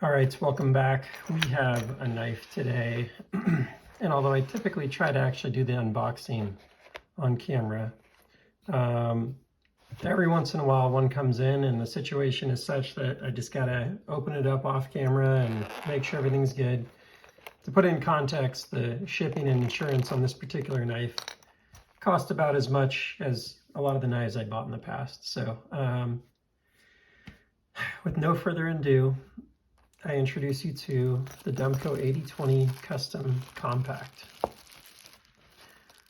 All right, welcome back. We have a knife today. And although I typically try to actually do the unboxing on camera, every once in a while one comes in and the situation is such that I just gotta open it up off camera and make sure everything's good. To put it in context, the shipping and insurance on this particular knife cost about as much as a lot of the knives I bought in the past. So with no further ado, I introduce you to the Demco AD20 Custom Compact.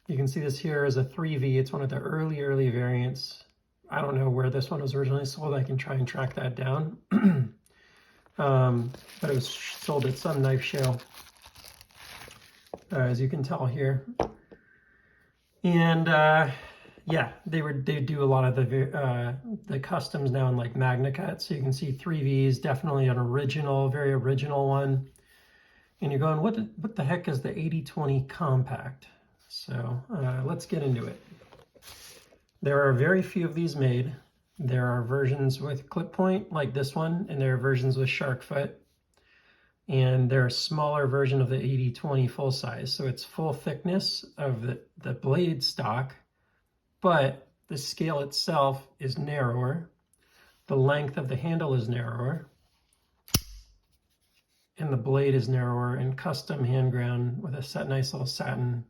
You can see this here as a 3V. It's one of the early variants. I don't know where this one was originally sold. I can try and track that down. But it was sold at some knife show, as you can tell here. And yeah, they do a lot of the customs now in like Magna Cut. So you can see 3Vs, definitely an original, very original one. And you're going, what the heck is the AD20 Compact? So let's get into it. There are very few of these made. There are versions with clip point like this one, and there are versions with shark foot. And they're a smaller version of the AD20 full size. So it's full thickness of the blade stock, but the scale itself is narrower. The length of the handle is narrower. And the blade is narrower and custom hand ground with a nice little satin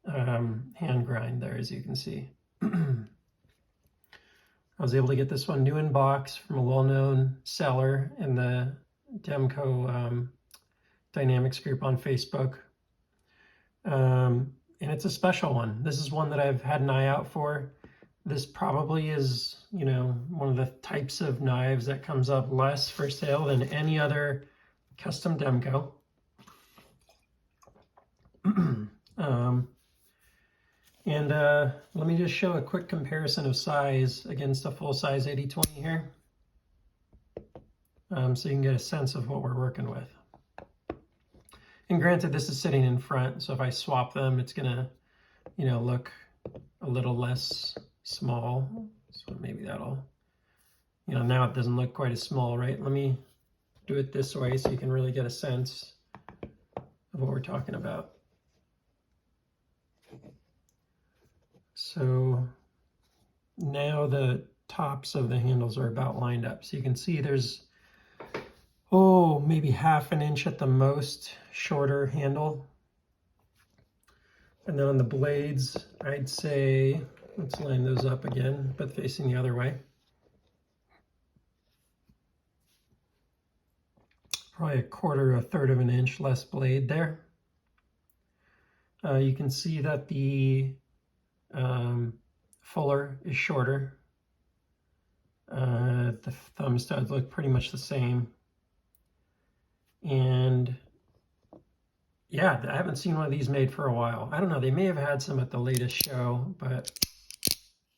hand grind there, as you can see. I was able to get this one new in box from a well-known seller in the Demco Dynamics group on Facebook. And it's a special one. This is one that I've had an eye out for. This probably is, you know, one of the types of knives that comes up less for sale than any other custom Demco. Let me just show a quick comparison of size against a full-size AD20 here. So you can get a sense of what we're working with. And granted, this is sitting in front, so if I swap them, it's gonna, you know, look a little less small. So maybe that'll, you know, now it doesn't look quite as small, right? Let me do it this way so you can really get a sense of what we're talking about. So now the tops of the handles are about lined up. So you can see there's, maybe half an inch at the most shorter handle. And then on the blades, I'd say, let's line those up again, but facing the other way. Probably a quarter, a third of an inch less blade there. You can see that the fuller is shorter. The thumb studs look pretty much the same. And yeah, I haven't seen one of these made for a while. I don't know, they may have had some at the latest show, but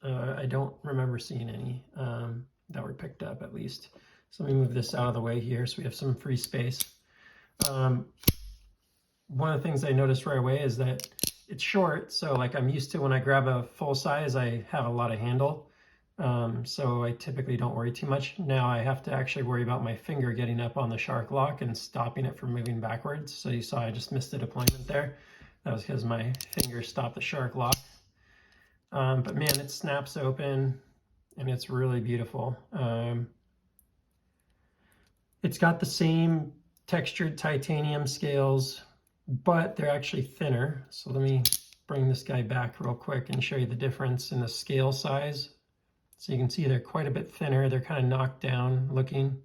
I don't remember seeing any that were picked up at least. So let me move this out of the way here so we have some free space. One of the things I noticed right away is that it's short. So like I'm used to when I grab a full size, I have a lot of handle. So I typically don't worry too much. Now I have to actually worry about my finger getting up on the shark lock and stopping it from moving backwards. So you saw I just missed a deployment there. That was because my finger stopped the shark lock. But man, it snaps open and it's really beautiful. It's got the same textured titanium scales, but they're actually thinner. So let me bring this guy back real quick and show you the difference in the scale size. So you can see they're quite a bit thinner. They're kind of knocked down looking,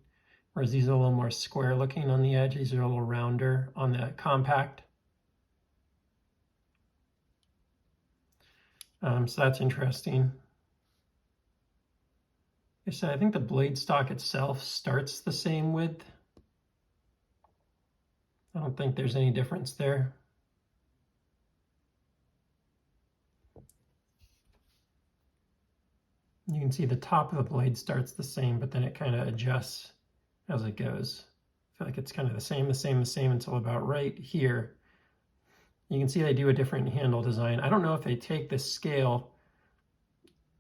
whereas these are a little more square looking on the edge. These are a little rounder on the compact. So that's interesting. Like I said, I think the blade stock itself starts the same width. I don't think there's any difference there. You can see the top of the blade starts the same, but then it kind of adjusts as it goes. I feel like it's kind of the same until about right here. You can see they do a different handle design. I don't know if they take this scale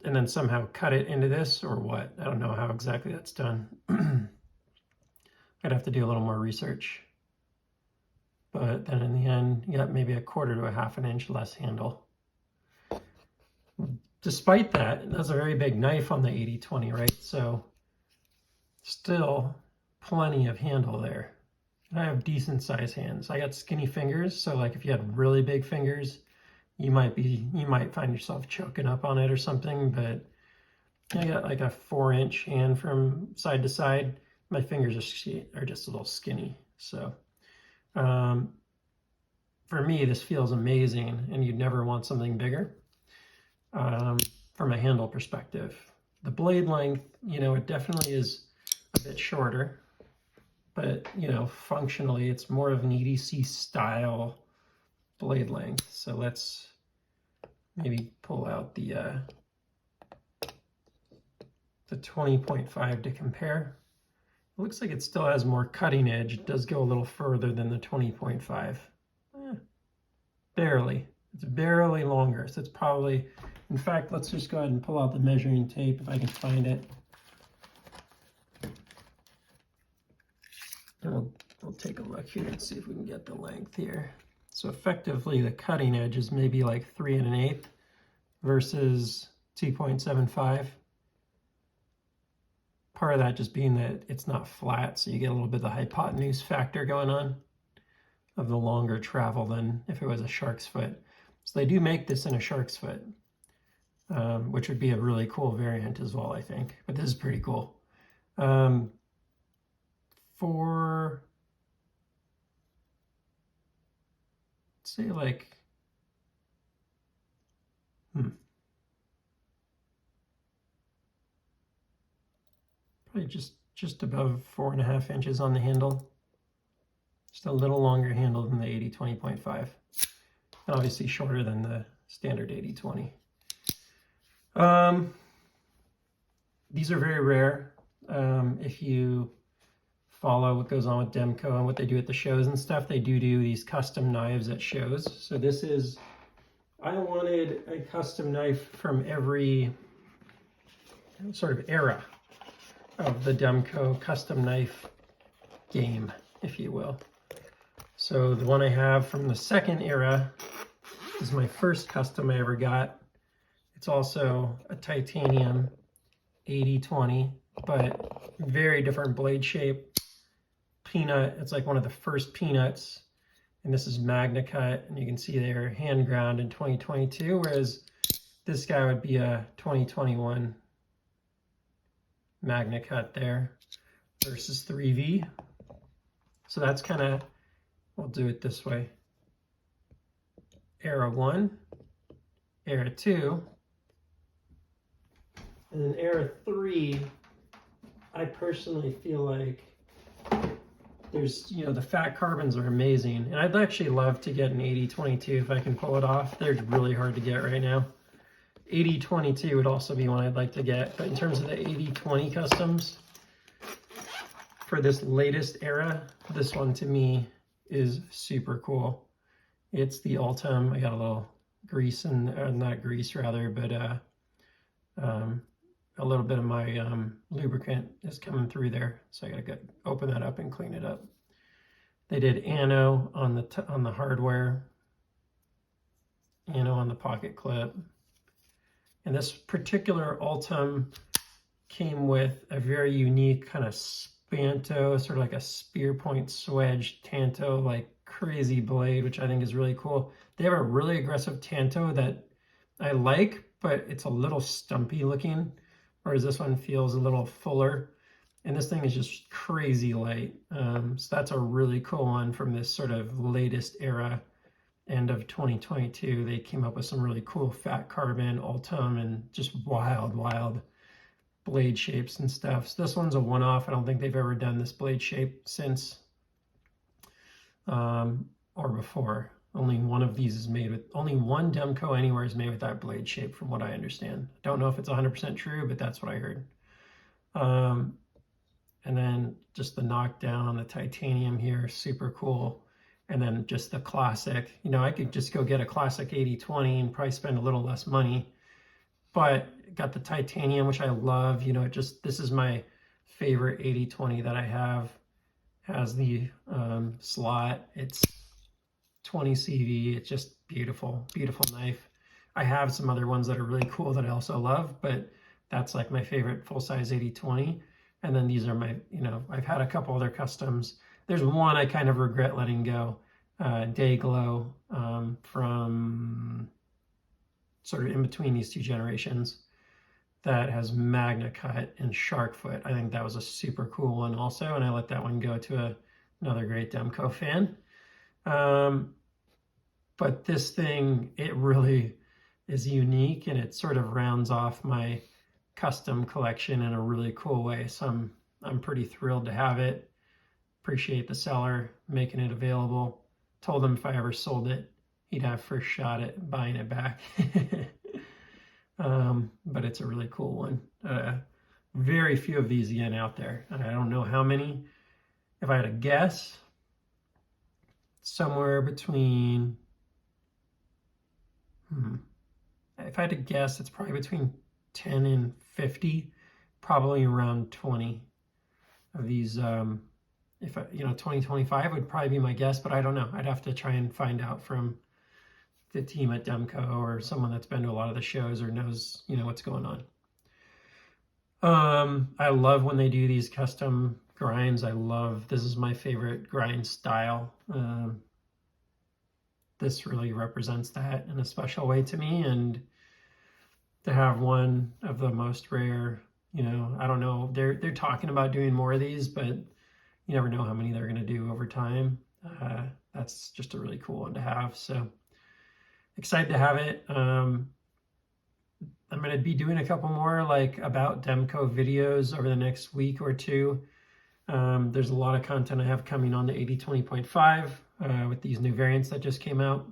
and then somehow cut it into this or what. I don't know how exactly that's done. I'd have to do a little more research. But then in the end, you got maybe 1/4 to 1/2 inch less handle. Despite that, that's a very big knife on the AD20, right? So still plenty of handle there. And I have decent sized hands. I got skinny fingers, so like if you had really big fingers, you might find yourself choking up on it or something, but I got like a 4-inch hand from side to side. My fingers are just a little skinny. So for me, this feels amazing, and you'd never want something bigger from a handle perspective. The blade length, it definitely is a bit shorter, but functionally it's more of an EDC style blade length. So let's maybe pull out the 20.5 to compare. It looks like it still has more cutting edge. It does go a little further than the 20.5. Barely. It's barely longer. So it's probably, in fact, let's just go ahead and pull out the measuring tape if I can find it. And we'll take a look here and see if we can get the length here. So effectively the cutting edge is maybe like 3 1/8 versus 2.75. Part of that just being that it's not flat, so you get a little bit of the hypotenuse factor going on of the longer travel than if it was a shark's foot. So they do make this in a shark's foot, which would be a really cool variant as well, I think. But this is pretty cool. For, say like, probably just above 4.5 inches on the handle. Just a little longer handle than the AD20.5. And obviously shorter than the standard AD20. These are very rare. If you follow what goes on with Demco and what they do at the shows and stuff, they do these custom knives at shows. So this is, I wanted a custom knife from every sort of era of the Demco custom knife game, if you will. So the one I have from the second era is my first custom I ever got. It's also a titanium AD20, but very different blade shape. Peanut, it's like one of the first peanuts. And this is Magna Cut, and you can see they're hand ground in 2022, whereas this guy would be a 2021 Magna Cut there versus 3V. So that's kind of, we'll do it this way. Era 1, Era 2, and then Era 3, I personally feel like there's, the fat carbons are amazing. And I'd actually love to get an AD22 if I can pull it off. They're really hard to get right now. AD22 would also be one I'd like to get. But in terms of the AD20 customs, for this latest era, this one to me is super cool. It's the Ultim. I got a little grease not grease rather, but a little bit of my lubricant is coming through there, so I gotta open that up and clean it up. They did ano on the hardware, ano on the pocket clip, and this particular Ultim came with a very unique kind of spanto, sort of like a spear point swedge tanto, like crazy blade, which I think is really cool. They have a really aggressive tanto that I like, but it's a little stumpy looking. Whereas this one feels a little fuller, and this thing is just crazy light. So that's a really cool one from this sort of latest era, end of 2022. They came up with some really cool fat carbon, Ultim, and just wild blade shapes and stuff. So this one's a one-off. I don't think they've ever done this blade shape since or before. Only one of these is made with, only one Demco anywhere is made with that blade shape from what I understand. Don't know if it's 100% true, but that's what I heard. And then just the knockdown on the titanium here, super cool. And then just the classic, I could just go get a classic 80/20 and probably spend a little less money, but got the titanium, which I love, this is my favorite 80/20 that I have. has the slot. It's 20 CV. It's just beautiful, beautiful knife. I have some other ones that are really cool that I also love, but that's like my favorite full-size AD20. And then these are my, I've had a couple other customs. There's one I kind of regret letting go, Day Glow, from sort of in between these two generations, that has Magna Cut and Shark Foot. I think that was a super cool one also, and I let that one go to another great Demco fan. But this thing, it really is unique, and it sort of rounds off my custom collection in a really cool way. So I'm pretty thrilled to have it. Appreciate the seller making it available. Told him if I ever sold it, he'd have first shot at buying it back. But it's a really cool one. Very few of these again out there. I don't know how many. If I had to guess, somewhere between, if I had to guess, it's probably between 10 and 50, probably around 20 of these. If 2025 would probably be my guess, but I don't know. I'd have to try and find out from the team at Demco or someone that's been to a lot of the shows or knows, what's going on. I love when they do these custom grinds. This is my favorite grind style. This really represents that in a special way to me, and to have one of the most rare, I don't know, they're talking about doing more of these, but you never know how many they're going to do over time. That's just a really cool one to have. So excited to have it. I'm going to be doing a couple more like about Demco videos over the next week or two. There's a lot of content I have coming on the AD20.5 with these new variants that just came out.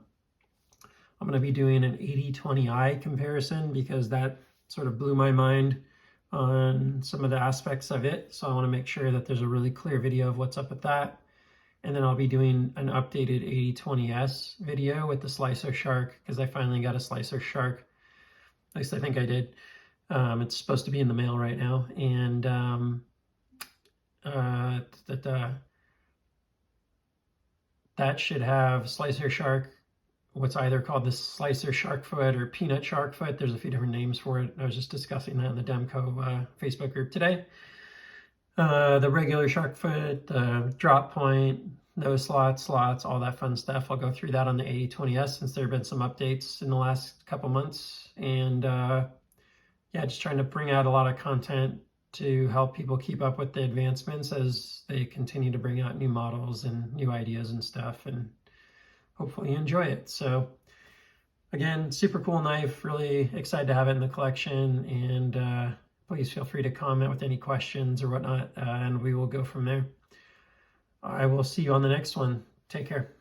I'm going to be doing an AD20i comparison because that sort of blew my mind on some of the aspects of it. So I want to make sure that there's a really clear video of what's up with that. And then I'll be doing an updated AD20s video with the Slicer Shark, because I finally got a Slicer Shark. At least I think I did. It's supposed to be in the mail right now. And that should have Slicer Shark, what's either called the Slicer Shark Foot or Peanut Shark Foot. There's a few different names for it. I was just discussing that in the Demco Facebook group today. The regular Shark Foot, drop point, nose slots, all that fun stuff. I'll go through that on the AD20s since there have been some updates in the last couple months. And yeah, just trying to bring out a lot of content to help people keep up with the advancements as they continue to bring out new models and new ideas and stuff, and hopefully you enjoy it. So again, super cool knife, really excited to have it in the collection, and please feel free to comment with any questions or whatnot, and we will go from there. I will see you on the next one. Take care.